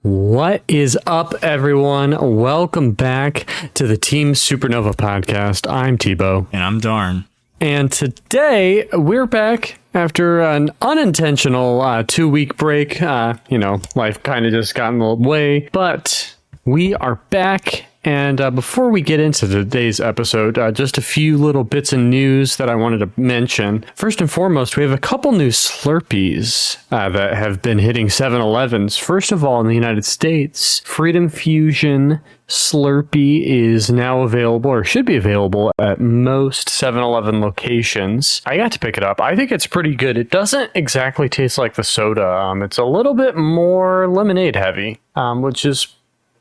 What is up, everyone? Welcome back to the Team Supernova podcast. I'm Tebow. And I'm Darn. And today we're back after an unintentional 2-week break. Life kind of just got in the way, but we are back. And before we get into today's episode, just a few little bits of news that I wanted to mention. First and foremost, we have a couple new Slurpees that have been hitting 7-Elevens. First of all, in the United States, Freedom Fusion Slurpee is now available, or should be available, at most 7-Eleven locations. I got to pick it up. I think it's pretty good. It doesn't exactly taste like the soda. It's a little bit more lemonade heavy, which is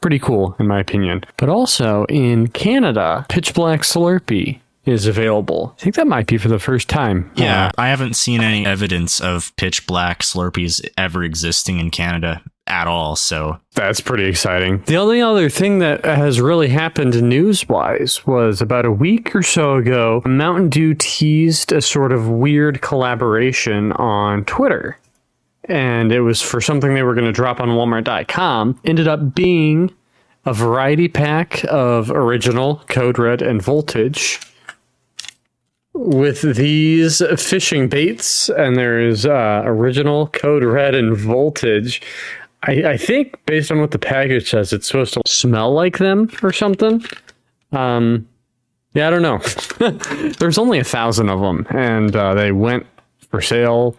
pretty cool in my opinion. But also in Canada, Pitch Black Slurpee is available. I think that might be for the first time. Yeah, I haven't seen any evidence of Pitch Black Slurpees ever existing in Canada at all, so that's pretty exciting. The only other thing that has really happened news-wise was about a week or so ago, Mountain Dew teased a sort of weird collaboration on Twitter. And it was for something they were going to drop on Walmart.com. Ended up being a variety pack of original Code Red and Voltage with these fishing baits. And there is original Code Red and Voltage. I think based on what the package says, it's supposed to smell like them or something. Yeah, I don't know. There's only 1,000 of them, and they went for sale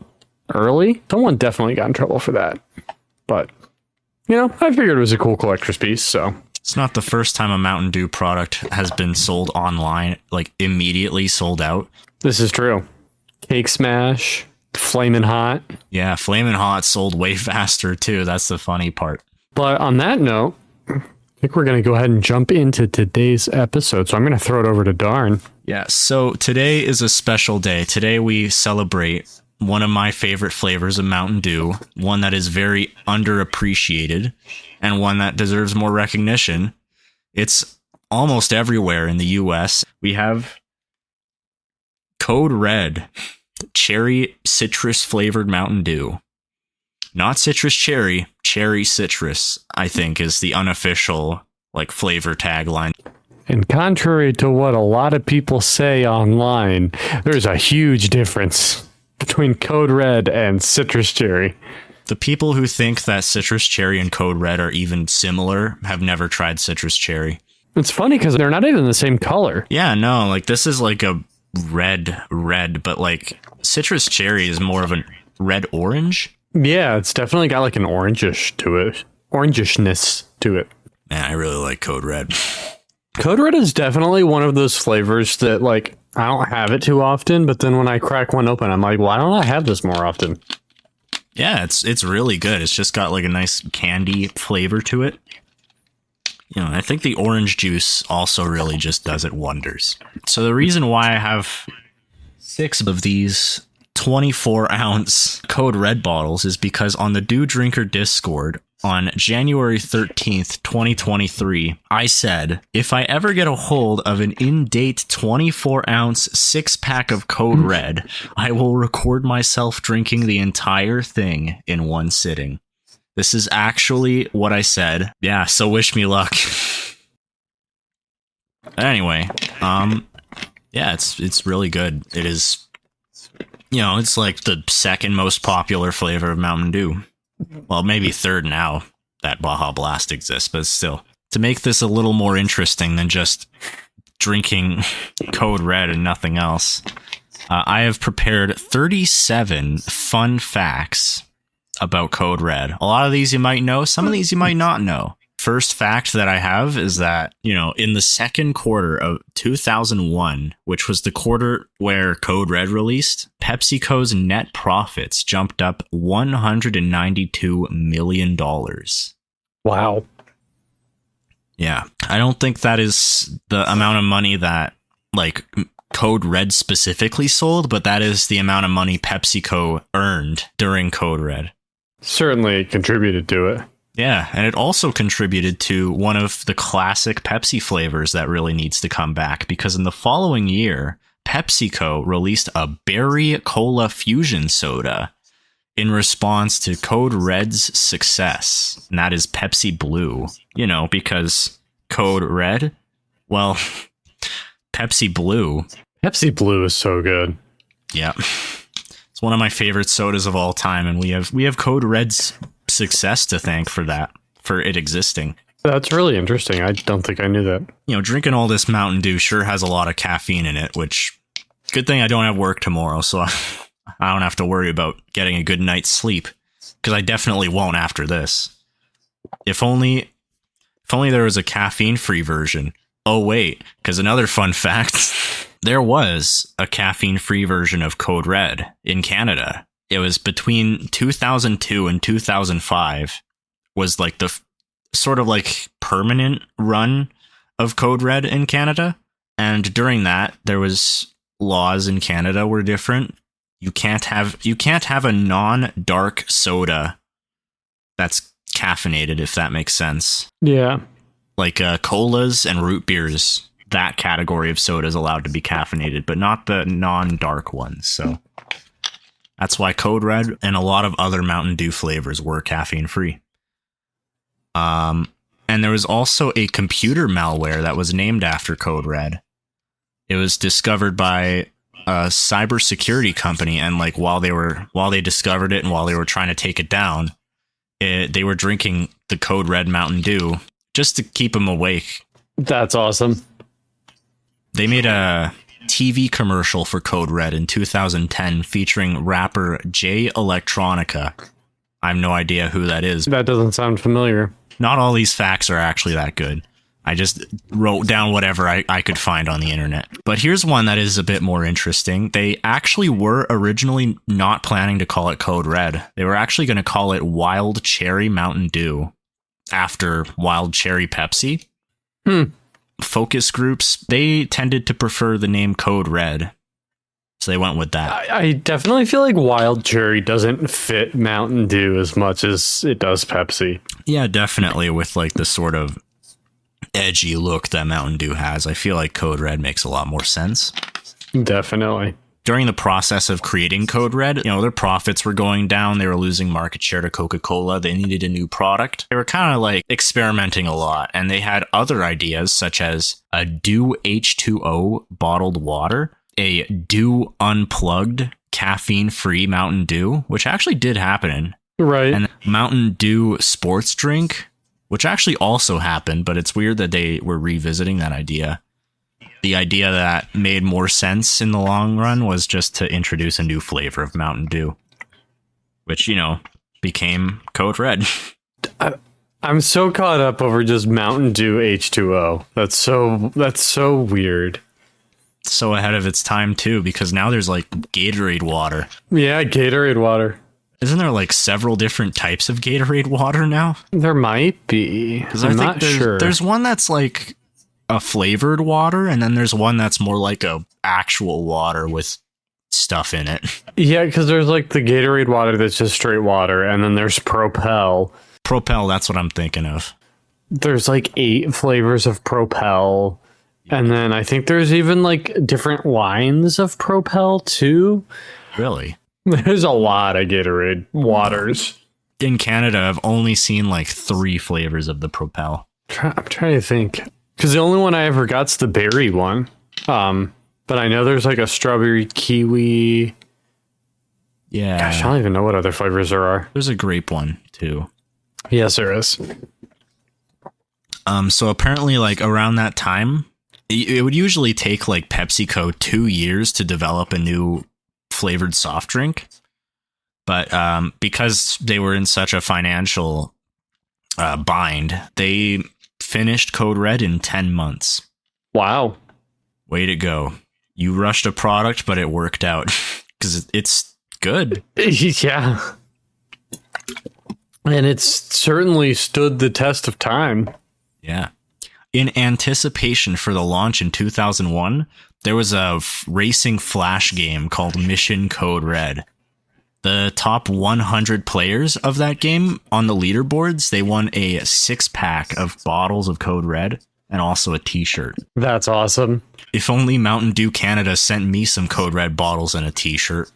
early. Someone definitely got in trouble for that. But, I figured it was a cool collector's piece, so. It's not the first time a Mountain Dew product has been sold online, like immediately sold out. This is true. Cake Smash, Flamin' Hot. Yeah, Flamin' Hot sold way faster too. That's the funny part. But on that note, I think we're going to go ahead and jump into today's episode. So I'm going to throw it over to Darn. Yeah, so today is a special day. Today we celebrate one of my favorite flavors of Mountain Dew, one that is very underappreciated and one that deserves more recognition. It's almost everywhere in the US. We have Code Red, cherry citrus flavored Mountain Dew. Not citrus cherry, cherry citrus, I think is the unofficial flavor tagline. And contrary to what a lot of people say online, there's a huge difference between Code Red and citrus cherry. The people who think that citrus cherry and Code Red are even similar have never tried citrus cherry. It's funny because they're not even the same color. Yeah, no, this is like a red, but citrus cherry is more of a red-orange. Yeah, it's definitely got like an orangishness to it. Man, I really like Code Red. Code Red is definitely one of those flavors that I don't have it too often, but then when I crack one open, I'm like, why don't I have this more often? Yeah, it's really good. It's just got a nice candy flavor to it. I think the orange juice also really just does it wonders. So the reason why I have 6 of these 24-ounce Code Red bottles is because on the Dew Drinker Discord on January 13th, 2023, I said, if I ever get a hold of an in-date 24-ounce 6-pack of Code Red, I will record myself drinking the entire thing in one sitting. This is actually what I said. Yeah, so wish me luck. Anyway, yeah, it's really good. It is, it's like the second most popular flavor of Mountain Dew. Well, maybe third now that Baja Blast exists, but still. To make this a little more interesting than just drinking Code Red and nothing else, I have prepared 37 fun facts about Code Red. A lot of these you might know, some of these you might not know. First fact that I have is that, in the second quarter of 2001, which was the quarter where Code Red released, PepsiCo's net profits jumped up $192 million. Wow. Yeah. I don't think that is the amount of money that, Code Red specifically sold, but that is the amount of money PepsiCo earned during Code Red. Certainly it contributed to it. Yeah, and it also contributed to one of the classic Pepsi flavors that really needs to come back, because in the following year, PepsiCo released a Berry Cola Fusion Soda in response to Code Red's success, and that is Pepsi Blue. You know, because Code Red, well, Pepsi Blue. Pepsi Blue is so good. Yeah. It's one of my favorite sodas of all time, and we have Code Red's success to thank for that, for it existing. That's really interesting. I don't think I knew that. You know, drinking all this Mountain Dew sure has a lot of caffeine in it, which, good thing I don't have work tomorrow, so I don't have to worry about getting a good night's sleep, because I definitely won't after this. If only there was a caffeine-free version. Oh, wait, because another fun fact, there was a caffeine-free version of Code Red in Canada. It was between 2002 and 2005 was like the sort of like permanent run of Code Red in Canada. And during that, there was laws in Canada were different. You can't have a non-dark soda that's caffeinated, if that makes sense. Yeah. Like colas and root beers, that category of soda is allowed to be caffeinated, but not the non-dark ones. So that's why Code Red and a lot of other Mountain Dew flavors were caffeine free. And there was also a computer malware that was named after Code Red. It was discovered by a cybersecurity company, and like while they discovered it and while they were trying to take it down, they were drinking the Code Red Mountain Dew just to keep them awake. That's awesome. They made a TV commercial for Code Red in 2010 featuring rapper Jay Electronica. I have no idea who that is. That doesn't sound familiar. Not all these facts are actually that good. I just wrote down whatever I could find on the internet. But here's one that is a bit more interesting. They actually were originally not planning to call it Code Red. They were actually going to call it Wild Cherry Mountain Dew after Wild Cherry Pepsi. Focus groups, they tended to prefer the name Code Red. So they went with that. I definitely feel like Wild Cherry doesn't fit Mountain Dew as much as it does Pepsi. Yeah, definitely with like the sort of edgy look that Mountain Dew has. I feel like Code Red makes a lot more sense. Definitely. During the process of creating Code Red, you know, their profits were going down. They were losing market share to Coca-Cola. They needed a new product. They were kind of like experimenting a lot, and they had other ideas such as a Dew H2O bottled water, a Dew Unplugged caffeine-free Mountain Dew, which actually did happen. Right. And Mountain Dew sports drink, which actually also happened, but it's weird that they were revisiting that idea. The idea that made more sense in the long run was just to introduce a new flavor of Mountain Dew, which, you know, became Code Red. I'm so caught up over just Mountain Dew H2O. That's so weird. So ahead of its time, too, because now there's like Gatorade water. Yeah, Gatorade water. Isn't there like several different types of Gatorade water now? There might be. Because I'm not sure. There's one that's like a flavored water, and then there's one that's more like a actual water with stuff in it. Yeah, because there's like the Gatorade water that's just straight water, and then there's Propel. Propel, that's what I'm thinking of. There's like 8 flavors of Propel. And then I think there's even like different lines of Propel too. Really? There's a lot of Gatorade waters. In Canada, I've only seen like 3 flavors of the Propel. I'm trying to think. Because the only one I ever got's the berry one. But I know there's like a strawberry kiwi. Yeah. Gosh, I don't even know what other flavors there are. There's a grape one too. Yes, there is. So apparently like around that time, it would usually take like PepsiCo 2 years to develop a new flavored soft drink. But because they were in such a financial bind, they finished Code Red in 10 months. Wow. Way to go. You rushed a product, but it worked out because it's good. Yeah. And it's certainly stood the test of time. Yeah. In anticipation for the launch in 2001, there was a racing flash game called Mission Code Red. The top 100 players of that game on the leaderboards, they won a 6-pack of bottles of Code Red and also a t-shirt. That's awesome. If only Mountain Dew Canada sent me some Code Red bottles and a t-shirt.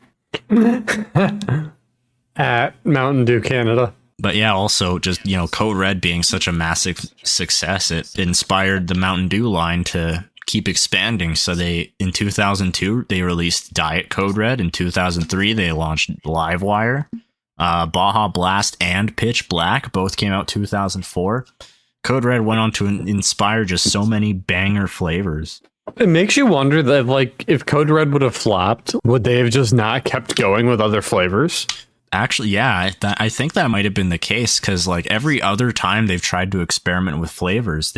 At Mountain Dew Canada. But yeah, also just, Code Red being such a massive success, it inspired the Mountain Dew line to keep expanding. So in 2002, they released Diet Code Red. In 2003, they launched Livewire. Baja Blast and Pitch Black both came out 2004. Code Red went on to inspire just so many banger flavors. It makes you wonder that, like, if Code Red would have flopped, would they have just not kept going with other flavors? Actually, yeah, I think that might have been the case, because like every other time they've tried to experiment with flavors,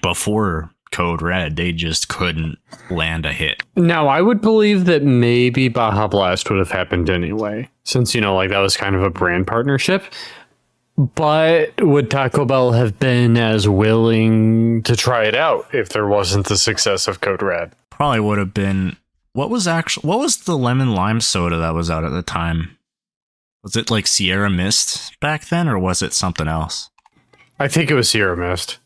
before Code Red, they just couldn't land a hit. Now, I would believe that maybe Baja Blast would have happened anyway, since, that was kind of a brand partnership. But would Taco Bell have been as willing to try it out if there wasn't the success of Code Red? Probably would have been. What was the lemon lime soda that was out at the time? Was it like Sierra Mist back then, or was it something else? I think it was Sierra Mist.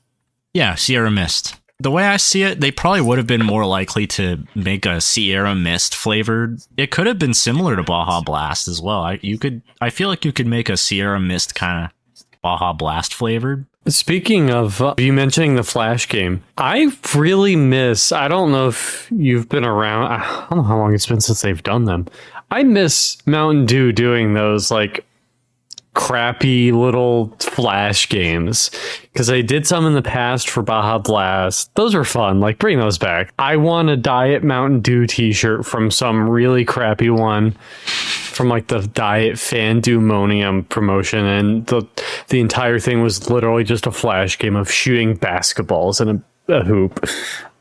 Yeah, Sierra Mist. The way I see it, they probably would have been more likely to make a Sierra Mist flavored. It could have been similar to Baja Blast as well. I feel like you could make a Sierra Mist kind of Baja Blast flavored. Speaking of you mentioning the Flash game, I really miss, I don't know if you've been around, I don't know how long it's been since they've done them. I miss Mountain Dew doing those like crappy little Flash games, because I did some in the past for Baja Blast. Those were fun. Like, bring those back. I want a Diet Mountain Dew t-shirt from some really crappy one from like the Diet Fandumonium promotion, and the entire thing was literally just a Flash game of shooting basketballs in a hoop.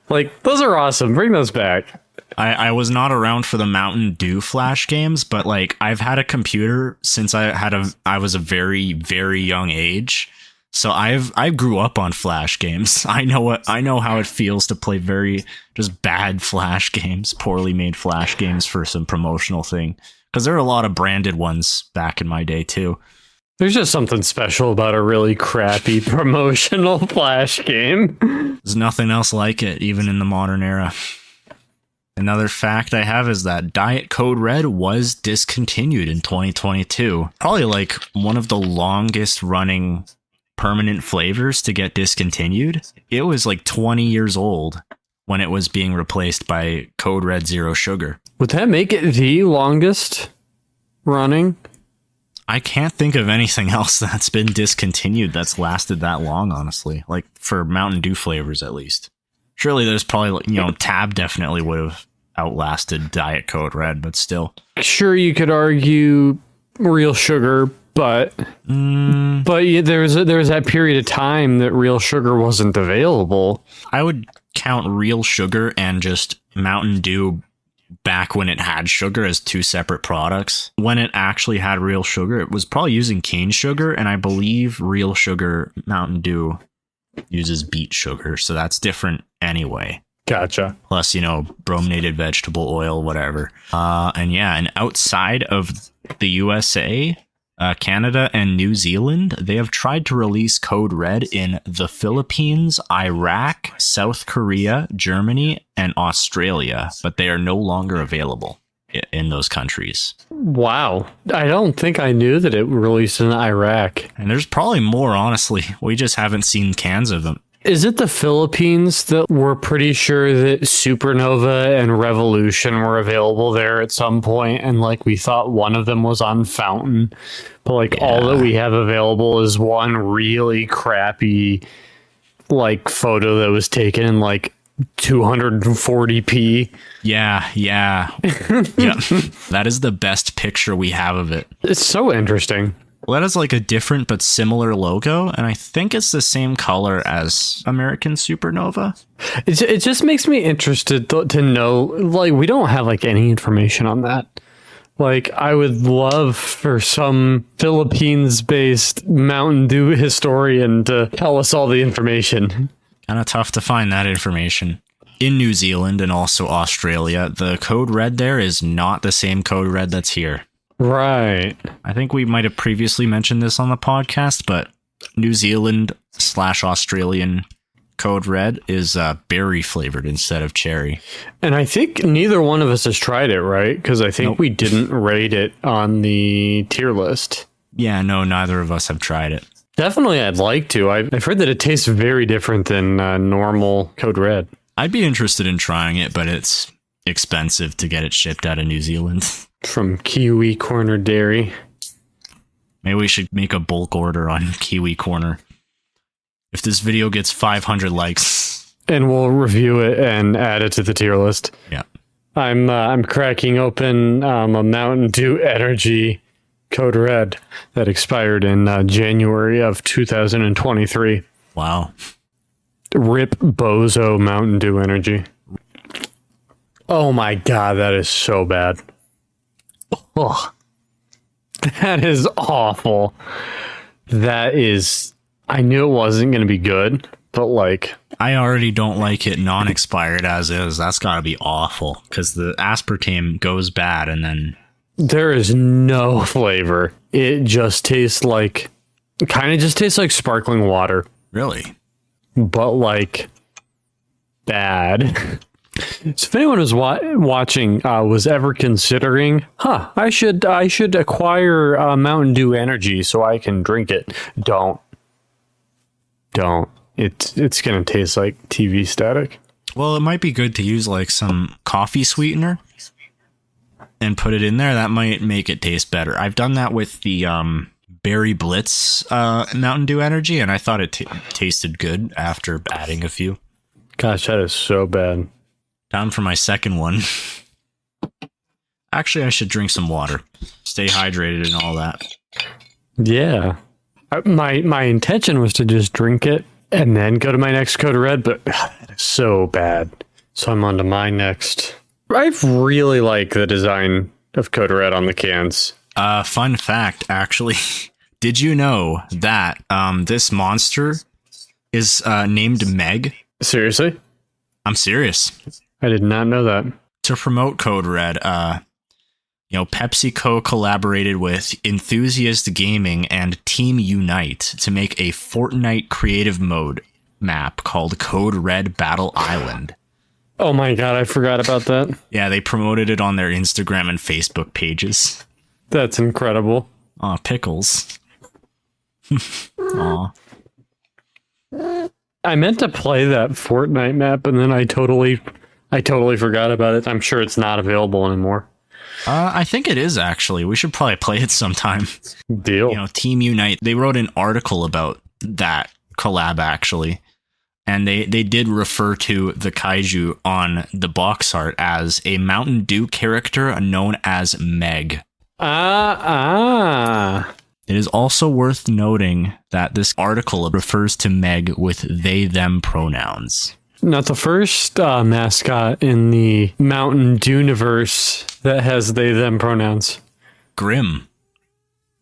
Like, those are awesome. Bring those back. I was not around for the Mountain Dew Flash games, but like I've had a computer since I was a very, very young age. So I grew up on Flash games. I know how it feels to play very just bad Flash games, poorly made Flash games for some promotional thing. Because there are a lot of branded ones back in my day too. There's just something special about a really crappy promotional Flash game. There's nothing else like it, even in the modern era. Another fact I have is that Diet Code Red was discontinued in 2022. Probably like one of the longest running permanent flavors to get discontinued. It was like 20 years old when it was being replaced by Code Red Zero Sugar. Would that make it the longest running? I can't think of anything else that's been discontinued that's lasted that long, honestly. Like for Mountain Dew flavors, at least. Surely there's probably, Tab definitely would have outlasted Diet Code Red, but still. Sure, you could argue Real Sugar, but there was that period of time that Real Sugar wasn't available. I would count Real Sugar and just Mountain Dew back when it had sugar as two separate products. When it actually had real sugar, it was probably using cane sugar, and I believe Real Sugar Mountain Dew uses beet sugar, so that's different anyway. Gotcha. Plus, brominated vegetable oil, whatever. And outside of the USA, Canada, and New Zealand, they have tried to release Code Red in the Philippines, Iraq, South Korea, Germany, and Australia, but they are no longer available in those countries. Wow. I don't think I knew that it released in Iraq. And there's probably more, honestly. We just haven't seen cans of them. Is it the Philippines that we're pretty sure that Supernova and Revolution were available there at some point, and like we thought one of them was on Fountain, but all that we have available is one really crappy photo that was taken in 240p. Yeah. Yeah. That is the best picture we have of it. It's so interesting. Well, that is a different but similar logo, and I think it's the same color as American Supernova. It just makes me interested to know, we don't have any information on that. I would love for some Philippines-based Mountain Dew historian to tell us all the information. Kind of tough to find that information. In New Zealand and also Australia, the Code Red there is not the same Code Red that's here. Right. I think we might have previously mentioned this on the podcast, but New Zealand / Australian Code Red is berry flavored instead of cherry. And I think neither one of us has tried it, right? Because I think we didn't rate it on the tier list. Yeah, no, neither of us have tried it. Definitely, I'd like to. I've heard that it tastes very different than normal Code Red. I'd be interested in trying it, but it's expensive to get it shipped out of New Zealand. From Kiwi Corner Dairy. Maybe we should make a bulk order on Kiwi Corner. If this video gets 500 likes. And we'll review it and add it to the tier list. Yeah. I'm cracking open a Mountain Dew Energy Code Red that expired in January of 2023. Wow. Rip Bozo Mountain Dew Energy. Oh my god, that is so bad. Oh, that is awful. That is... I knew it wasn't going to be good, but like... I already don't like it non-expired as is. That's got to be awful, because the aspartame goes bad and then... There is no flavor. It just tastes like... It kind of just tastes like sparkling water. Really? But like... bad. So if anyone was watching was ever considering, I should acquire Mountain Dew Energy so I can drink it. Don't. It's gonna taste like TV static. Well, it might be good to use like some coffee sweetener and put it in there. That might make it taste better. I've done that with the Berry Blitz Mountain Dew Energy, and I thought it tasted good after adding a few. Gosh, that is so bad. Down for my second one. Actually, I should drink some water. Stay hydrated and all that. Yeah. My intention was to just drink it and then go to my next Code Red, but that is so bad. So I'm on to my next. I really like the design of Code Red on the cans. Fun fact, actually. Did you know that this monster is named Meg? Seriously? I'm serious. I did not know that. To promote Code Red, PepsiCo collaborated with Enthusiast Gaming and Team Unite to make a Fortnite creative mode map called Code Red Battle Island. Oh my god, I forgot about that. Yeah, they promoted it on their Instagram and Facebook pages. That's incredible. Aw, pickles. Aw. I meant to play that Fortnite map, and then I totally forgot about it. I'm sure it's not available anymore. I think it is, actually. We should probably play it sometime. Deal. Team Unite, they wrote an article about that collab, actually. And they did refer to the kaiju on the box art as a Mountain Dew character known as Meg. It is also worth noting that this article refers to Meg with they-them pronouns. Not the first mascot in the Mountain Dew-niverse that has they-them pronouns. Grim.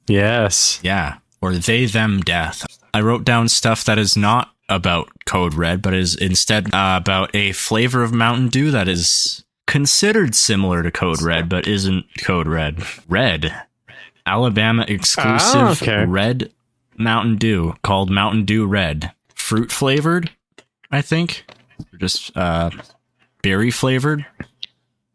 Yes. Yeah, or they-them death. I wrote down stuff that is not about Code Red, but is instead about a flavor of Mountain Dew that is considered similar to Code Red, but isn't Code Red. Red. Alabama exclusive red Mountain Dew called Mountain Dew Red. Fruit flavored, I think. Or just berry flavored.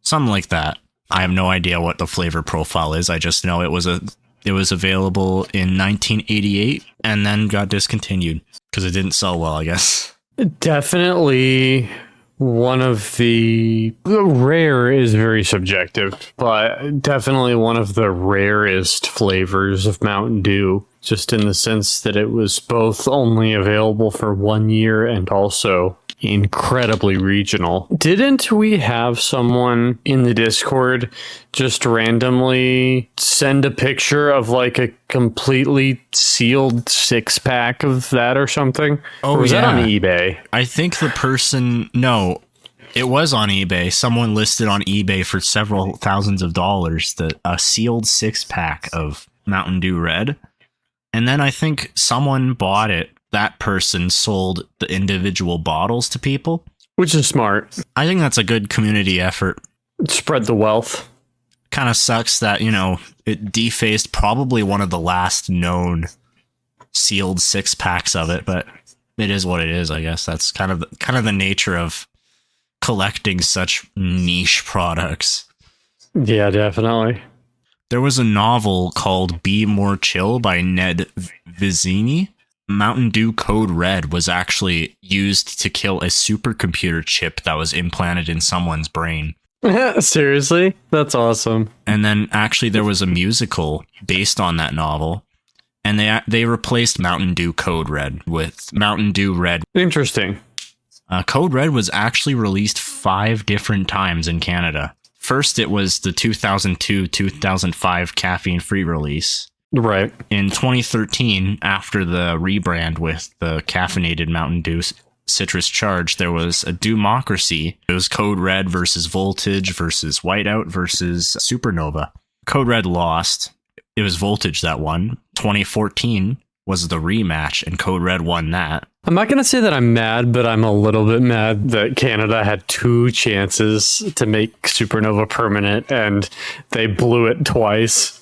Something like that. I have no idea what the flavor profile is. I just know it was available in 1988 and then got discontinued because it didn't sell well, I guess. Definitely one of the rare is very subjective, but definitely one of the rarest flavors of Mountain Dew, just in the sense that it was both only available for 1 year and also incredibly regional. Didn't we have someone in the Discord just randomly send a picture of like a completely sealed 6-pack of that or something? Oh, or was that yeah. on eBay? I think the person... No, it was on eBay. Someone listed on eBay for several thousands of dollars a sealed 6-pack of Mountain Dew Red. And then I think someone bought it. That person sold the individual bottles to people. Which is smart. I think that's a good community effort. Spread the wealth. Kind of sucks that, it defaced probably one of the last known sealed 6-packs of it, but It is what it is, I guess. That's kind of the nature of collecting such niche products. Yeah, definitely. There was a novel called Be More Chill by Ned Vizzini. Mountain Dew Code Red was actually used to kill a supercomputer chip that was implanted in someone's brain. Seriously? That's awesome. And then actually there was a musical based on that novel, and they replaced Mountain Dew Code Red with Mountain Dew Red. Interesting. Code Red was actually released 5 different times in Canada. First, it was the 2002-2005 caffeine-free release. Right. In 2013, after the rebrand with the caffeinated Mountain Dew Citrus Charge, there was a Democracy. It was Code Red versus Voltage versus Whiteout versus Supernova. Code Red lost. It was Voltage that won. 2014 was the rematch, and Code Red won that. I'm not going to say that I'm mad, but I'm a little bit mad that Canada had 2 chances to make Supernova permanent, and they blew it twice.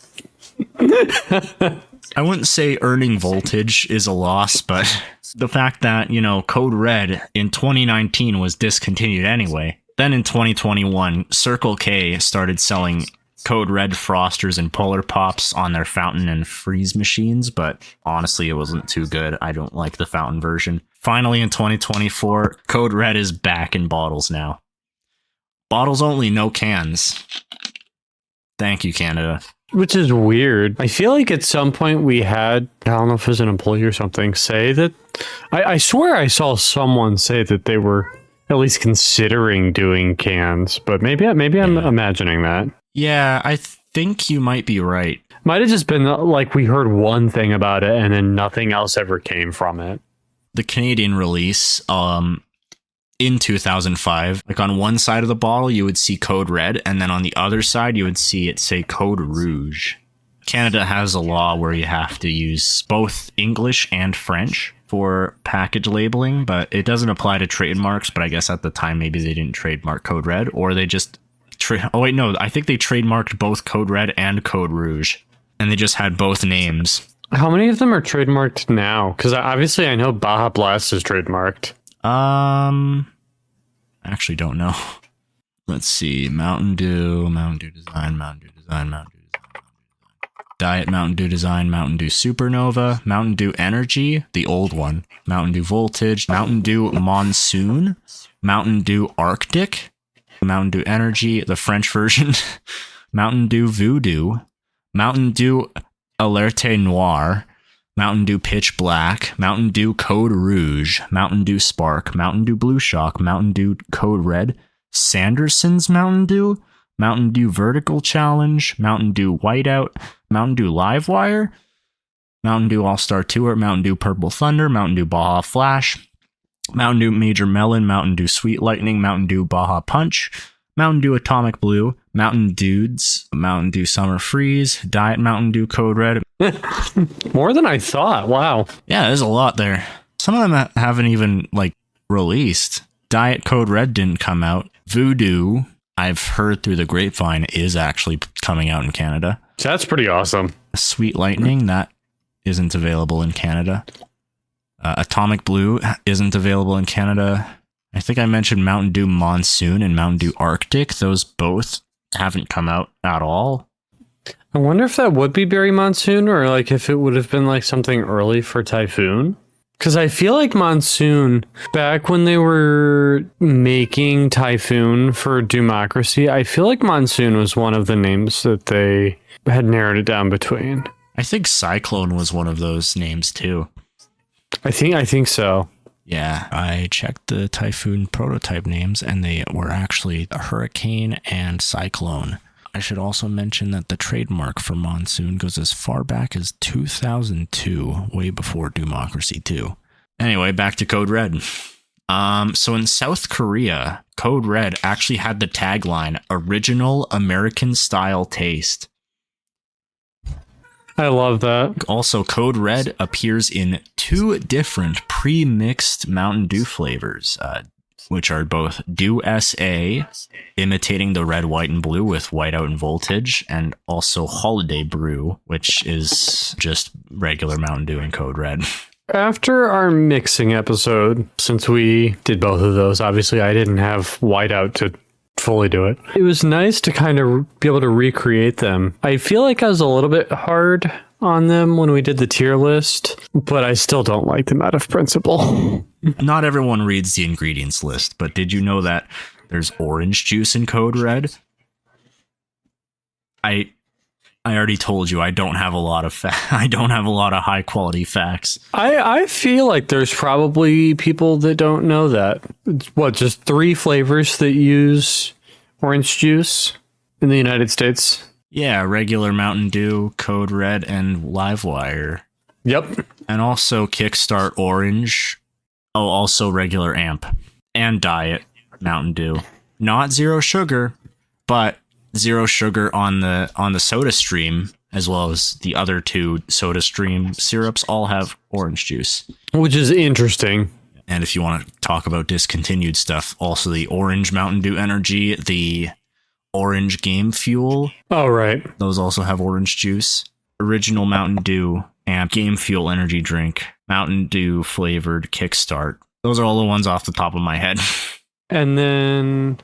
I wouldn't say earning Voltage is a loss, but the fact that, Code Red in 2019 was discontinued anyway. Then in 2021, Circle K started selling Code Red Frosters and Polar Pops on their fountain and freeze machines, but honestly, it wasn't too good. I don't like the fountain version. Finally, in 2024, Code Red is back in bottles now. Bottles only, no cans. Thank you, Canada. Which is weird. I feel like at some point we had, I don't know if it was an employee or something, say that, I swear I saw someone say that they were at least considering doing cans, but maybe I'm imagining that. Yeah, I think you might be right. Might have just been like we heard one thing about it and then nothing else ever came from it. The Canadian release, in 2005, like on one side of the bottle, you would see Code Red, and then on the other side, you would see it say Code Rouge. Canada has a law where you have to use both English and French for package labeling, but it doesn't apply to trademarks. But I guess at the time, maybe they didn't trademark Code Red, or they just I think they trademarked both Code Red and Code Rouge, and they just had both names. How many of them are trademarked now? Because obviously I know Baja Blast is trademarked. Actually don't know. Let's see. Mountain Dew Design, Diet Mountain Dew Design, Mountain Dew Supernova, Mountain Dew Energy, the old one, Mountain Dew Voltage, Mountain Dew Monsoon, Mountain Dew Arctic, Mountain Dew Energy, the French version, Mountain Dew Voodoo, Mountain Dew Alerte Noir, Mountain Dew Pitch Black, Mountain Dew Code Rouge, Mountain Dew Spark, Mountain Dew Blue Shock, Mountain Dew Code Red, Sanderson's Mountain Dew, Mountain Dew Vertical Challenge, Mountain Dew Whiteout, Mountain Dew Livewire, Mountain Dew All-Star Tour, Mountain Dew Purple Thunder, Mountain Dew Baja Flash, Mountain Dew Major Melon, Mountain Dew Sweet Lightning, Mountain Dew Baja Punch, Mountain Dew Atomic Blue, Mountain Dudes, Mountain Dew Summer Freeze, Diet Mountain Dew Code Red. More than I thought. Wow. Yeah, there's a lot there. Some of them haven't even released. Diet Code Red didn't come out. Voodoo, I've heard through the grapevine, is actually coming out in Canada. That's pretty awesome. Sweet Lightning, that isn't available in Canada. Atomic Blue isn't available in Canada. I think I mentioned Mountain Dew Monsoon and Mountain Dew Arctic. Those both haven't come out at all. I wonder if that would be Berry Monsoon, or if it would have been something early for Typhoon. Because I feel like Monsoon, back when they were making Typhoon for Democracy, I feel like Monsoon was one of the names that they had narrowed it down between. I think Cyclone was one of those names too. I think so. Yeah, I checked the Typhoon prototype names, and they were actually a Hurricane and Cyclone. I should also mention that the trademark for Monsoon goes as far back as 2002, way before Democracy 2. Anyway, back to Code Red. So in South Korea, Code Red actually had the tagline, Original American Style Taste. I love that. Also, Code Red appears in 2 different pre-mixed Mountain Dew flavors, which are both Dew SA, imitating the red, white, and blue with Whiteout and Voltage, and also Holiday Brew, which is just regular Mountain Dew and Code Red. After our mixing episode, since we did both of those, obviously I didn't have whiteout to fully do it. It was nice to kind of be able to recreate them. I feel like I was a little bit hard on them when we did the tier list, but I still don't like them out of principle. Not everyone reads the ingredients list, but did you know that there's orange juice in Code Red? I already told you I don't have a lot of I don't have a lot of high quality facts. I feel like there's probably people that don't know that. It's, what, just 3 flavors that use orange juice in the United States? Yeah, regular Mountain Dew, Code Red, and Livewire. Yep. And also Kickstart Orange. Oh, also regular Amp. And Diet Mountain Dew. Not zero sugar, but zero sugar on the Soda Stream, as well as the other 2 Soda Stream syrups, all have orange juice. Which is interesting. And if you want to talk about discontinued stuff, also the Orange Mountain Dew Energy, the Orange Game Fuel. Oh, right. Those also have orange juice. Original Mountain Dew and Game Fuel energy drink. Mountain Dew flavored Kickstart. Those are all the ones off the top of my head. And then,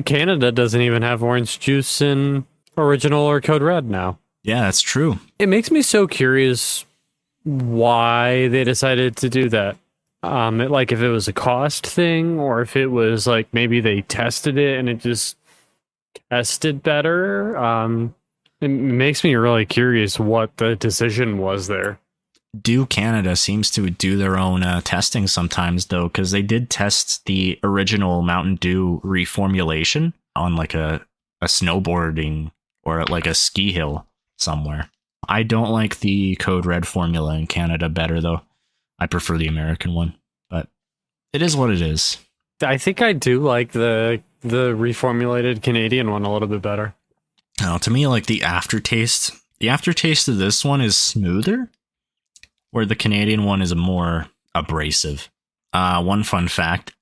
Canada doesn't even have orange juice in original or Code Red now. Yeah, that's true. It makes me so curious why they decided to do that. Like if it was a cost thing, or if it was like maybe they tested it and it just tested better. It makes me really curious what the decision was there. Dew Canada seems to do their own testing sometimes, though, because they did test the original Mountain Dew reformulation on like a snowboarding or like a ski hill somewhere. I don't like the Code Red formula in Canada better, though. I prefer the American one, but it is what it is. I think I do like the reformulated Canadian one a little bit better. To me, like the aftertaste of this one is smoother, where the Canadian one is more abrasive. One fun fact,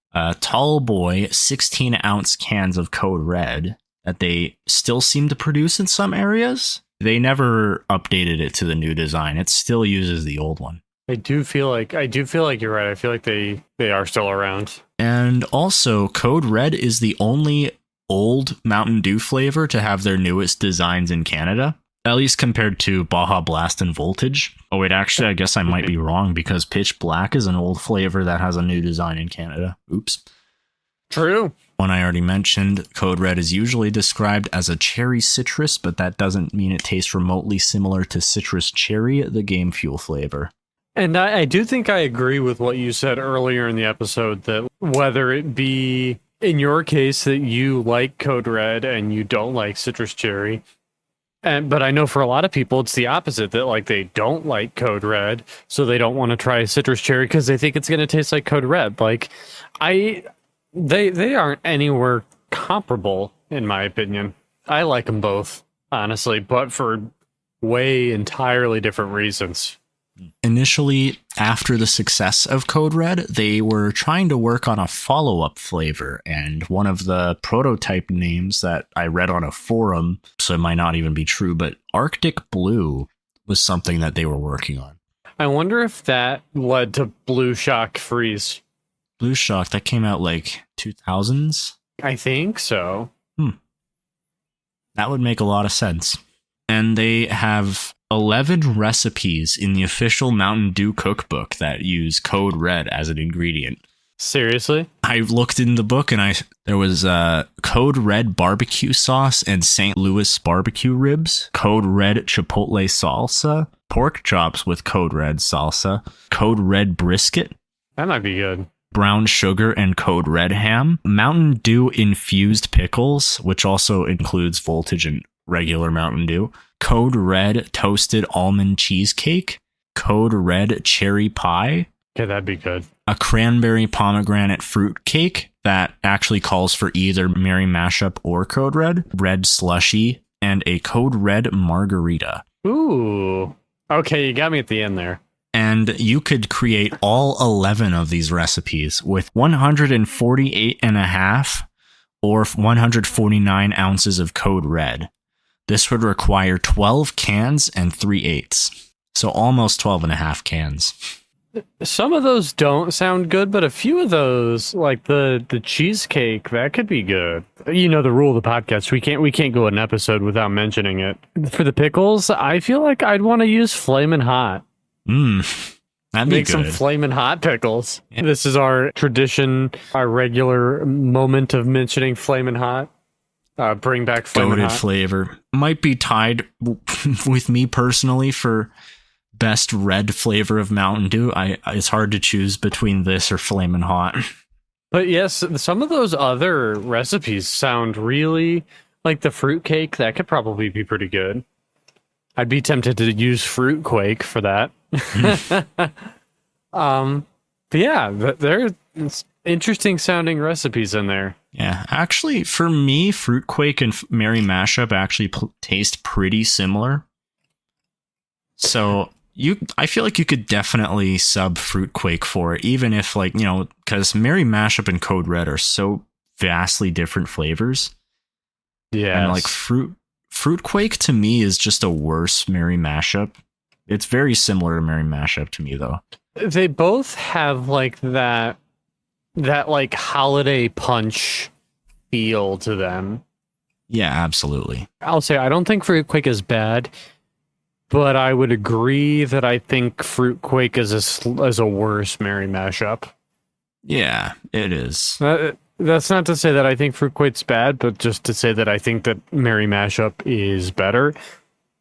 Tall Boy 16-ounce cans of Code Red that they still seem to produce in some areas. They never updated it to the new design. It still uses the old one. I do feel like you're right. I feel like they are still around. And also, Code Red is the only old Mountain Dew flavor to have their newest designs in Canada, at least compared to Baja Blast and Voltage. Oh wait, actually, I guess I might be wrong, because Pitch Black is an old flavor that has a new design in Canada. Oops. True. One I already mentioned, Code Red is usually described as a cherry citrus, but that doesn't mean it tastes remotely similar to Citrus Cherry, the Game Fuel flavor. And I do think I agree with what you said earlier in the episode, that whether it be in your case that you like Code Red and you don't like Citrus Cherry, but I know for a lot of people it's the opposite, that like they don't like Code Red, so they don't want to try Citrus Cherry because they think it's going to taste like Code Red. Like they aren't anywhere comparable in my opinion. I like them both, honestly, but for way entirely different reasons. Initially, after the success of Code Red, they were trying to work on a follow-up flavor, and one of the prototype names that I read on a forum, so it might not even be true, but Arctic Blue was something that they were working on. I wonder if that led to Blue Shock Freeze. Blue Shock, that came out like 2000s? I think so. That would make a lot of sense. And they have 11 recipes in the official Mountain Dew cookbook that use Code Red as an ingredient. Seriously? I looked in the book and there was Code Red barbecue sauce and St. Louis barbecue ribs, Code Red chipotle salsa, pork chops with Code Red salsa, Code Red brisket. That might be good. Brown sugar and Code Red ham, Mountain Dew infused pickles, which also includes Voltage and regular Mountain Dew, Code Red toasted almond cheesecake, Code Red cherry pie. Okay, that'd be good. A cranberry pomegranate fruit cake that actually calls for either Merry Mashup or Code Red, red slushy, and a Code Red margarita. Ooh. Okay, you got me at the end there. And you could create all 11 of these recipes with 148.5 or 149 ounces of Code Red. This would require 12 cans and 3/8. So almost 12 and a half cans. Some of those don't sound good, but a few of those, like the cheesecake, that could be good. You know the rule of the podcast. We can't go an episode without mentioning it. For the pickles, I feel like I'd want to use Flamin' Hot. That'd be Make good. some Flamin' Hot pickles. Yeah. This is our tradition, our regular moment of mentioning Flamin' Hot. Bring back Flamin' Goated Hot. flavor. Might be tied with me personally for best red flavor of Mountain Dew. It's hard to choose between this or Flamin' Hot. But yes, some of those other recipes sound really like the fruitcake. That could probably be pretty good. I'd be tempted to use Fruitquake for that. But yeah, there's interesting sounding recipes in there. Yeah, actually, for me, Fruitquake and Merry Mashup actually taste pretty similar. So I feel like you could definitely sub Fruitquake for it, even if because Merry Mashup and Code Red are so vastly different flavors. Yeah, And Fruitquake to me is just a worse Merry Mashup. It's very similar to Merry Mashup to me, though. they both have that holiday punch feel to them. Yeah, absolutely. I'll say I don't think Fruitquake is bad, but I would agree that I think Fruitquake is a worse Merry Mashup. Yeah, it is. That's not to say that I think Fruitquake's bad, but just to say that I think that Merry Mashup is better.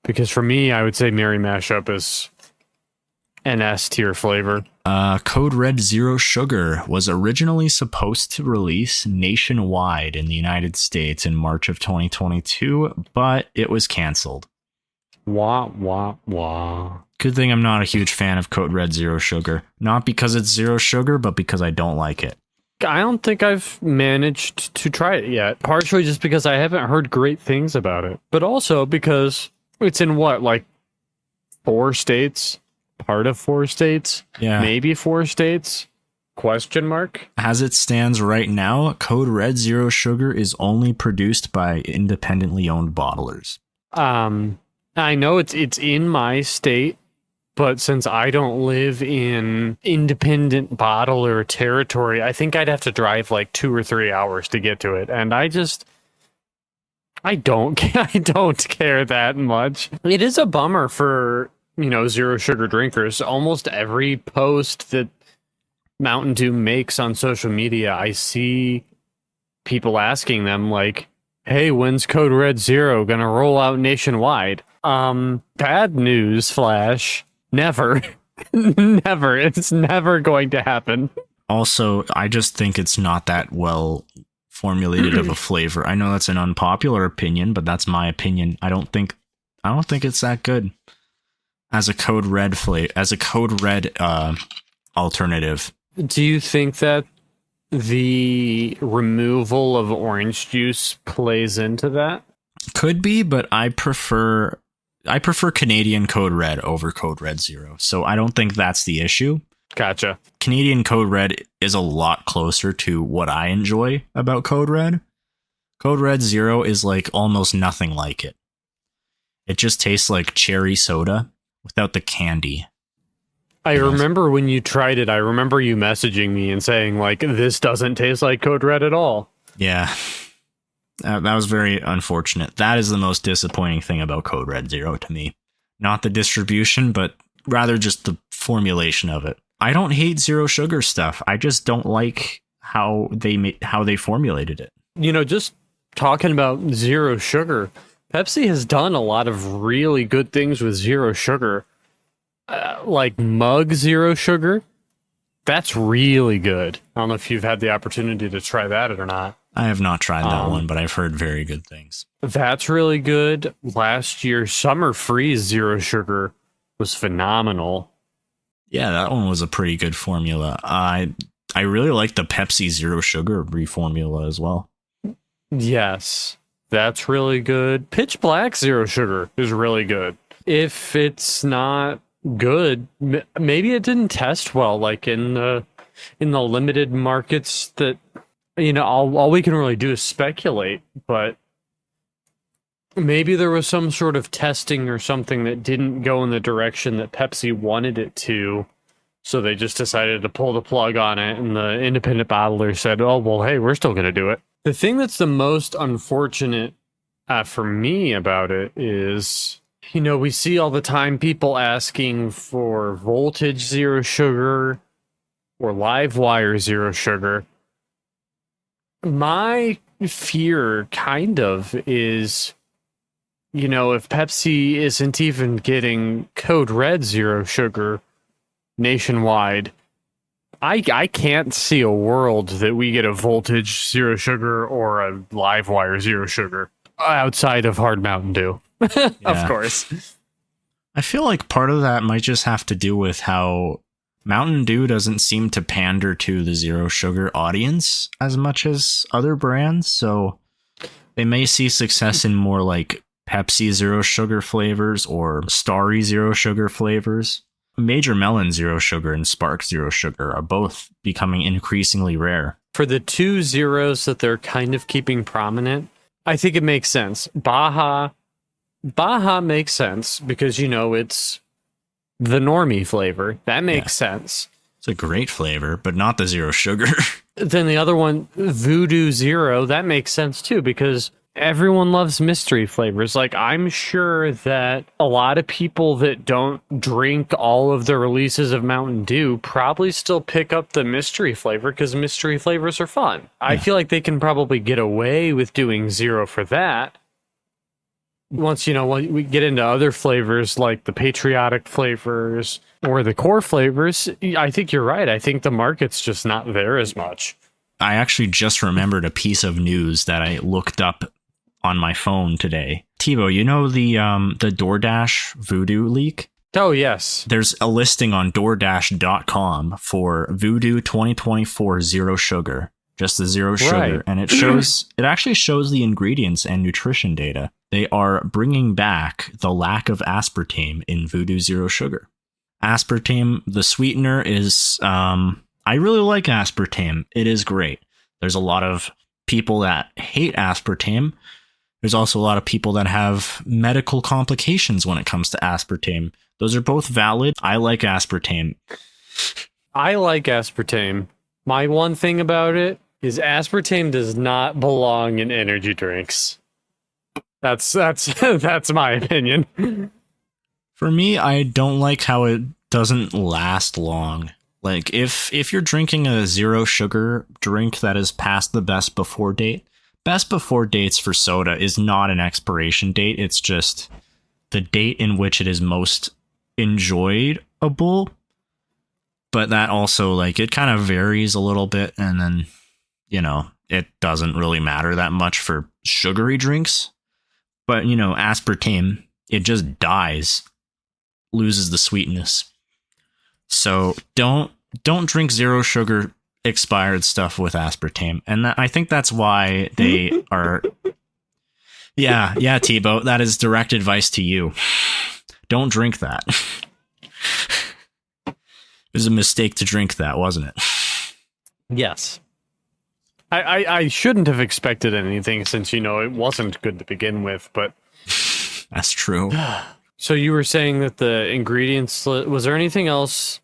Because for me, I would say Merry Mashup is an S tier flavor. Code Red Zero Sugar was originally supposed to release nationwide in the United States in March of 2022, but it was canceled. Wah, wah, wah. Good thing I'm not a huge fan of Code Red Zero Sugar. Not because it's zero sugar, but because I don't like it. I don't think I've managed to try it yet. Partially just because I haven't heard great things about it. But also because it's in 4 states? Part of 4 states? Yeah. Maybe 4 states? Question mark? As it stands right now, Code Red Zero Sugar is only produced by independently owned bottlers. I know it's in my state, but since I don't live in independent bottler territory, I think I'd have to drive 2 or 3 hours to get to it. And I don't care that much. It is a bummer for, zero sugar drinkers. Almost every post that Mountain Dew makes on social media, I see people asking them hey, when's Code Red Zero gonna roll out nationwide? Bad news, Flash. Never. Never. It's never going to happen. Also, I just think it's not that well formulated of a flavor. I know that's an unpopular opinion, but that's my opinion. I don't think it's that good as a Code Red alternative. Do you think that the removal of orange juice plays into that? Could be, but I prefer Canadian Code Red over Code Red Zero. So I don't think that's the issue. Gotcha. Canadian Code Red is a lot closer to what I enjoy about Code Red. Code Red Zero is almost nothing like it. It just tastes like cherry soda without the candy. I remember when you tried it, I remember you messaging me and saying this doesn't taste like Code Red at all. Yeah. That was very unfortunate. That is the most disappointing thing about Code Red Zero to me. Not the distribution, but rather just the formulation of it. I don't hate zero sugar stuff. I just don't like how they formulated it. Just talking about zero sugar, Pepsi has done a lot of really good things with zero sugar. Like Mug Zero Sugar. That's really good. I don't know if you've had the opportunity to try that or not. I have not tried that one, but I've heard very good things. That's really good. Last year, Summer Freeze Zero Sugar was phenomenal. Yeah, that one was a pretty good formula. I really like the Pepsi Zero Sugar reformula as well. Yes, that's really good. Pitch Black Zero Sugar is really good. If it's not good, maybe it didn't test well, in the limited markets that, all we can really do is speculate, but maybe there was some sort of testing or something that didn't go in the direction that Pepsi wanted it to, So they just decided to pull the plug on it, and the independent bottler said, oh, well, hey, we're still going to do it. The thing that's the most unfortunate for me about it is, we see all the time people asking for voltage zero sugar or live wire zero sugar. My fear kind of is, if Pepsi isn't even getting Code Red zero sugar nationwide, I can't see a world that we get a voltage zero sugar or a live wire zero sugar outside of hard Mountain Dew. Of course. I feel like part of that might just have to do with how Mountain Dew doesn't seem to pander to the zero sugar audience as much as other brands. So they may see success in more like Pepsi zero sugar flavors or Starry zero sugar flavors. Major Melon zero sugar and Spark zero sugar are both becoming increasingly rare. For the two zeros that they're kind of keeping prominent, I think it makes sense. Baja makes sense because, it's the normie flavor. That makes sense. It's a great flavor, but not the zero sugar. Then the other one, Voodoo Zero, that makes sense too because everyone loves mystery flavors. Like, I'm sure that a lot of people that don't drink all of the releases of Mountain Dew probably still pick up the mystery flavor because mystery flavors are fun. Yeah. I feel like they can probably get away with doing zero for that. Once, we get into other flavors like the patriotic flavors or the core flavors, I think you're right. I think the market's just not there as much. I actually just remembered a piece of news that I looked up on my phone today. Tebow, the DoorDash Voodoo leak? Oh, yes. There's a listing on DoorDash.com for Voodoo 2024 Zero Sugar. Just the zero sugar. Right. And it actually shows the ingredients and nutrition data. They are bringing back the lack of aspartame in Voodoo Zero Sugar. Aspartame, the sweetener, is, I really like aspartame. It is great. There's a lot of people that hate aspartame. There's also a lot of people that have medical complications when it comes to aspartame. Those are both valid. I like aspartame. My one thing about it is aspartame does not belong in energy drinks. That's my opinion. For me, I don't like how it doesn't last long. Like, if you're drinking a zero sugar drink that is past the best before dates for soda is not an expiration date. It's just the date in which it is most enjoyable. But that also, it kind of varies a little bit. And then, it doesn't really matter that much for sugary drinks. But, aspartame, it just dies, loses the sweetness. So don't drink zero sugar expired stuff with aspartame. And I think that's why they are. Yeah, Tebow, that is direct advice to you. Don't drink that. It was a mistake to drink that, wasn't it? Yes. I shouldn't have expected anything since, it wasn't good to begin with, but... That's true. So you were saying that the ingredients... Was there anything else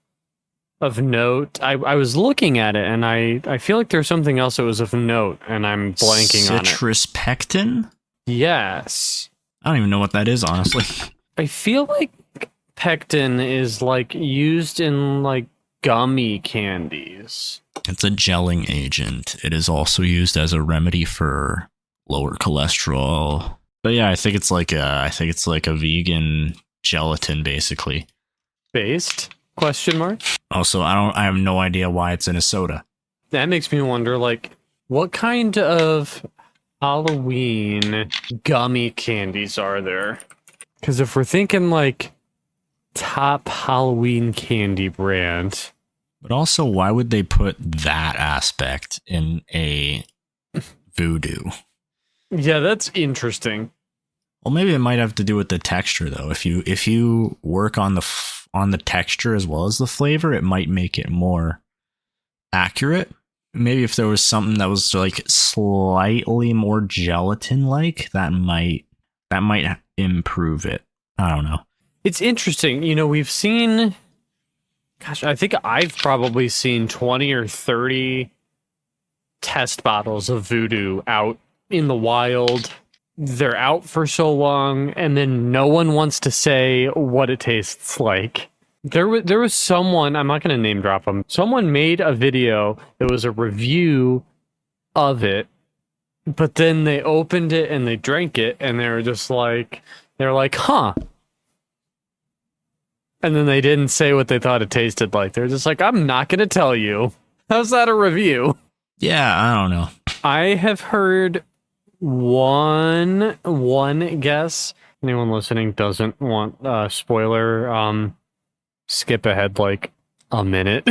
of note? I was looking at it, and I feel like there's something else that was of note, and I'm blanking on it. Citrus pectin? Yes. I don't even know what that is, honestly. I feel like pectin is, used in, gummy candies. It's a gelling agent. It is also used as a remedy for lower cholesterol. But yeah, I think it's like a vegan gelatin, basically. Based? Question mark? Also, I have no idea why it's in a soda. That makes me wonder, what kind of Halloween gummy candies are there? Because if we're thinking, top Halloween candy brand. But also, why would they put that aspect in a Voodoo? Yeah, that's interesting. Well, maybe it might have to do with the texture, though. If you work on the texture as well as the flavor, it might make it more accurate. Maybe if there was something that was slightly more gelatin-like, that might improve it. I don't know. It's interesting. We've seen Gosh, I think I've probably seen 20 or 30 test bottles of Voodoo out in the wild. They're out for so long, and then no one wants to say what it tastes like. There was someone, I'm not going to name drop them, someone made a video that was a review of it, but then they opened it and they drank it, and they're like, huh. And then they didn't say what they thought it tasted like. They're just like, I'm not going to tell you. How's that a review? Yeah, I don't know. I have heard one guess. Anyone listening doesn't want a spoiler, skip ahead like a minute.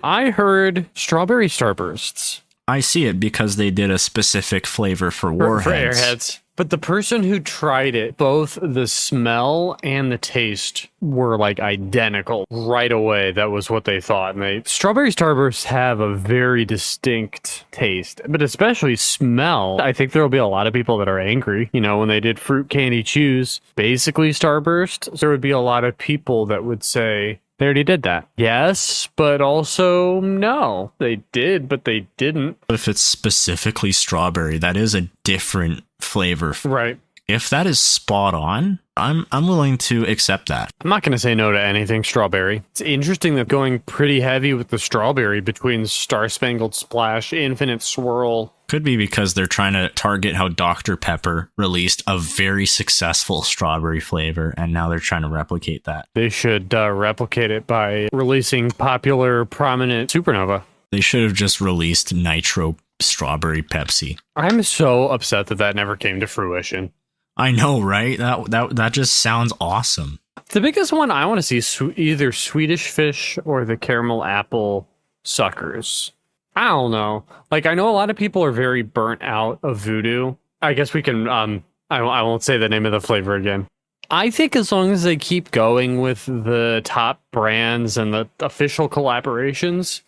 I heard strawberry starbursts. I see it because they did a specific flavor for Warheads. For Airheads. But the person who tried it, both the smell and the taste were like identical right away. That was what they thought. And strawberry starbursts have a very distinct taste, but especially smell. I think there will be a lot of people that are angry. You know, when they did fruit candy chews, basically starburst, there would be a lot of people that would say, they already did that. Yes, but also no. They did, but they didn't. If it's specifically strawberry, that is a different flavor. Right. If that is spot on, I'm willing to accept that. I'm not going to say no to anything strawberry. It's interesting that going pretty heavy with the strawberry between Star Spangled Splash, Infinite Swirl. Could be because they're trying to target how Dr. Pepper released a very successful strawberry flavor, and now they're trying to replicate that. They should replicate it by releasing popular, prominent Supernova. They should have just released Nitro Strawberry Pepsi. I'm so upset that never came to fruition. I know, right? That just sounds awesome. The biggest one I want to see is either Swedish Fish or the caramel apple suckers. I don't know. Like, I know a lot of people are very burnt out of Voodoo. I guess we can, I won't say the name of the flavor again. I think as long as they keep going with the top brands and the official collaborations,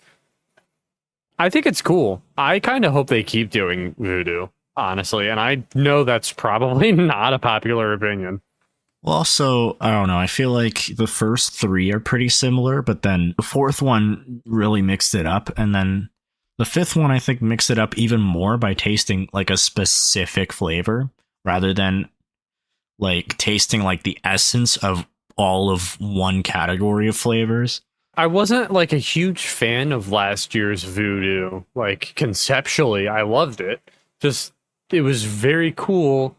I think it's cool. I kind of hope they keep doing Voodoo, honestly. And I know that's probably not a popular opinion. Well, also, I don't know. I feel like the first three are pretty similar, but then the fourth one really mixed it up. And then the fifth one, I think, mixed it up even more by tasting like a specific flavor rather than like tasting like the essence of all of one category of flavors. I wasn't like a huge fan of last year's Voodoo. Like, conceptually, I loved it. Just, it was very cool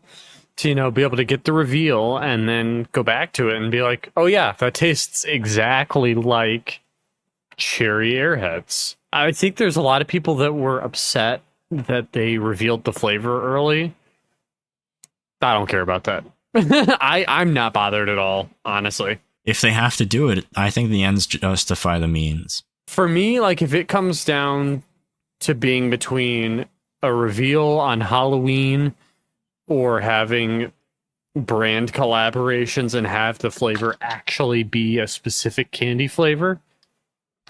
to, you know, be able to get the reveal and then go back to it and be like, oh yeah, that tastes exactly like cherry Airheads. I think there's a lot of people that were upset that they revealed the flavor early. I don't care about that. I'm not bothered at all, honestly. If they have to do it, I think the ends justify the means. For me, like, if it comes down to being between a reveal on Halloween or having brand collaborations and have the flavor actually be a specific candy flavor,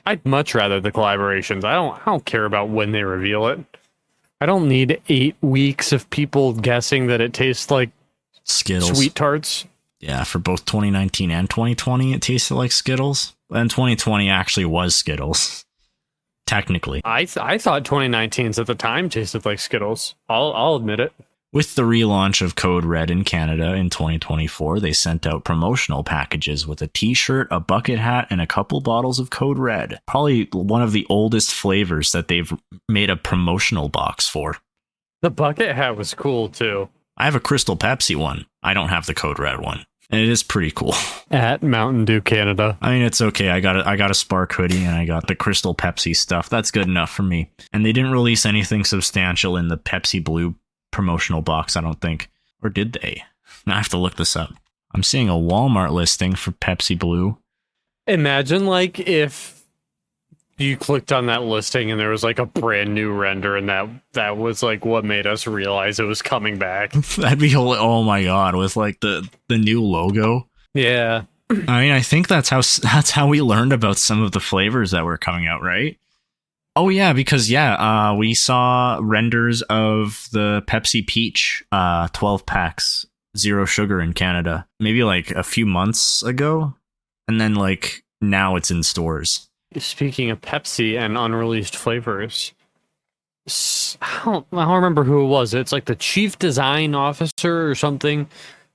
I'd much rather the collaborations. I don't care about when they reveal it. I don't need 8 weeks of people guessing that it tastes like Skittles. Sweet Tarts. Yeah, for both 2019 and 2020, it tasted like Skittles. And 2020 actually was Skittles. Technically. I thought 2019's at the time tasted like Skittles. I'll admit it. With the relaunch of Code Red in Canada in 2024, they sent out promotional packages with a t-shirt, a bucket hat, and a couple bottles of Code Red. Probably one of the oldest flavors that they've made a promotional box for. The bucket hat was cool, too. I have a Crystal Pepsi one. I don't have the Code Red one. And it is pretty cool. At Mountain Dew Canada. I mean, it's okay. I got a Spark hoodie and I got the Crystal Pepsi stuff. That's good enough for me. And they didn't release anything substantial in the Pepsi Blue promotional box, I don't think. Or did they? I have to look this up. I'm seeing a Walmart listing for Pepsi Blue. Imagine, like, if you clicked on that listing and there was, like, a brand new render and that was, like, what made us realize it was coming back. That'd be, oh my god, with, like, the new logo. Yeah. I mean, I think that's how we learned about some of the flavors that were coming out, right? Oh yeah, because we saw renders of the Pepsi Peach 12 packs, 0 sugar in Canada, maybe like a few months ago. And then like now it's in stores. Speaking of Pepsi and unreleased flavors, I don't remember who it was. It's like the chief design officer or something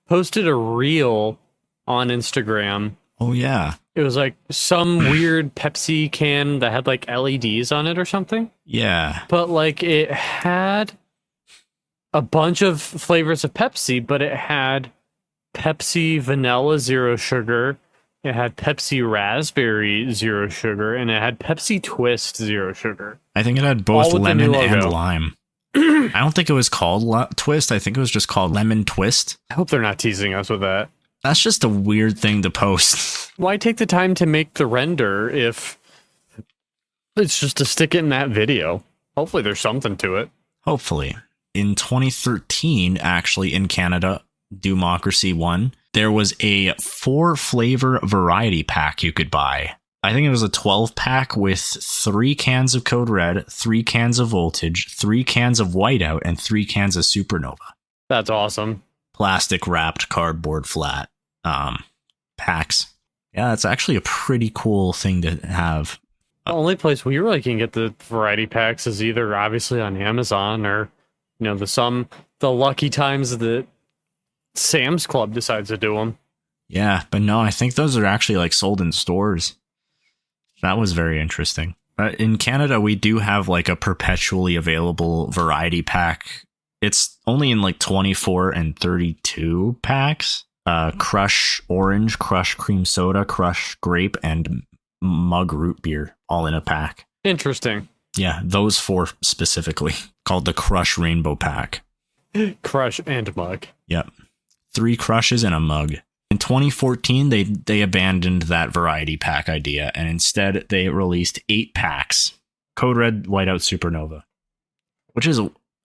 posted a reel on Instagram. Oh, yeah. It was like some weird Pepsi can that had like LEDs on it or something. Yeah. But like it had a bunch of flavors of Pepsi, but it had Pepsi Vanilla Zero Sugar. It had Pepsi Raspberry Zero Sugar, and it had Pepsi Twist Zero Sugar. I think it had both lemon and lime. I don't think it was called Twist. I think it was just called Lemon Twist. I hope they're not teasing us with that. That's just a weird thing to post. Why take the time to make the render if it's just to stick it in that video? Hopefully there's something to it. Hopefully. In 2013, actually, in Canada, Democracy won. There was a 4-flavor variety pack you could buy. I think it was a 12-pack with 3 cans of Code Red, 3 cans of Voltage, 3 cans of Whiteout, and 3 cans of Supernova. That's awesome. Plastic wrapped cardboard flat packs. Yeah, that's actually a pretty cool thing to have. The only place we really can get the variety packs is either obviously on Amazon or, the lucky times that Sam's Club decides to do them. Yeah, but no, I think those are actually like sold in stores. That was very interesting. In Canada, we do have like a perpetually available variety pack. It's only in like 24 and 32 packs. Crush Orange, Crush Cream Soda, Crush Grape, and Mug Root Beer all in a pack. Interesting. Yeah, those 4 specifically, called the Crush Rainbow Pack. Crush and Mug. Yep. 3 crushes and a mug. In 2014, they abandoned that variety pack idea, and instead they released 8 packs. Code Red, Whiteout, Supernova. Which is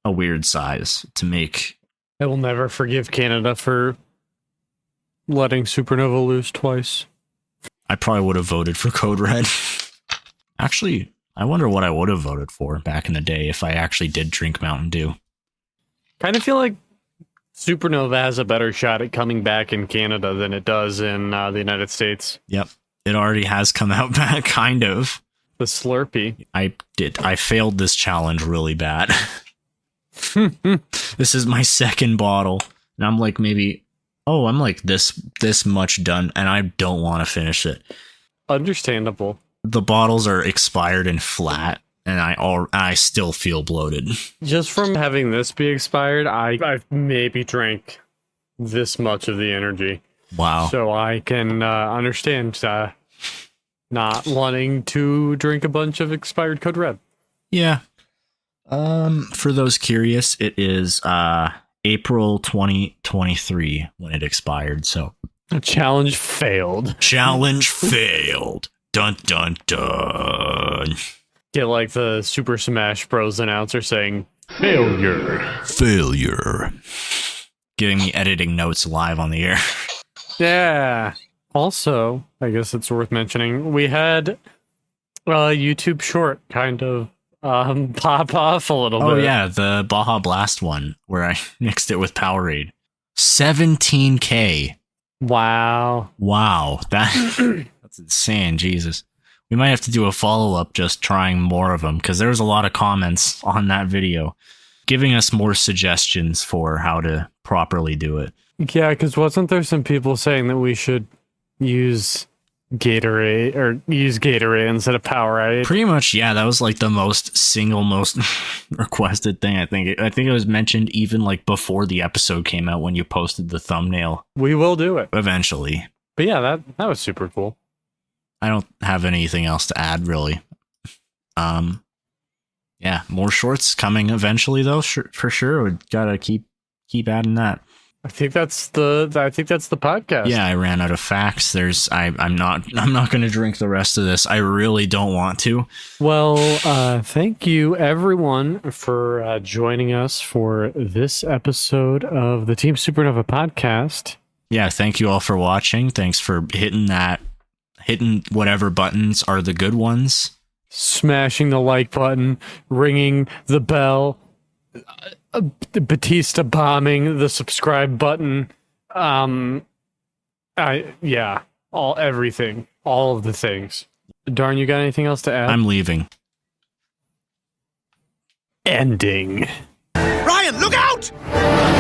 a weird size to make. I will never forgive Canada for letting Supernova lose twice. I probably would have voted for Code Red. Actually, I wonder what I would have voted for back in the day if I actually did drink Mountain Dew. Kind of feel like Supernova has a better shot at coming back in Canada than it does in the United States. Yep. It already has come out back, kind of. The Slurpee. I failed this challenge really bad. This is my second bottle. And I'm like I'm like this much done, and I don't want to finish it. Understandable. The bottles are expired and flat, and I still feel bloated. Just from having this be expired, I've maybe drank this much of the energy. Wow. So I can understand not wanting to drink a bunch of expired Code Red. Yeah. For those curious, it is April 2023 when it expired, so challenge failed. Challenge failed. Dun dun dun. Get like the Super Smash Bros. Announcer saying, failure. Failure. Giving me editing notes live on the air. Yeah. Also, I guess it's worth mentioning, we had a YouTube short kind of pop off a little bit. Oh yeah, the Baja Blast one where I mixed it with Powerade. 17K. Wow. That's insane, Jesus. We might have to do a follow-up just trying more of them, because there was a lot of comments on that video giving us more suggestions for how to properly do it. Yeah, because wasn't there some people saying that we should use Gatorade instead of Powerade? Pretty much, yeah. That was like the most requested thing. I think it was mentioned even like before the episode came out when you posted the thumbnail. We will do it eventually. But yeah, that was super cool. I don't have anything else to add, really. Yeah, more shorts coming eventually, though. For sure, we gotta keep adding that. I think that's the podcast. Yeah, I ran out of facts. I'm not going to drink the rest of this. I really don't want to. Well, thank you everyone for joining us for this episode of the Team Supernova podcast. Yeah, thank you all for watching. Thanks for hitting whatever buttons are the good ones. Smashing the like button, ringing the bell, Batista bombing the subscribe button. Everything. All of the things. Darn, you got anything else to add? I'm leaving. Ending. Ryan, look out!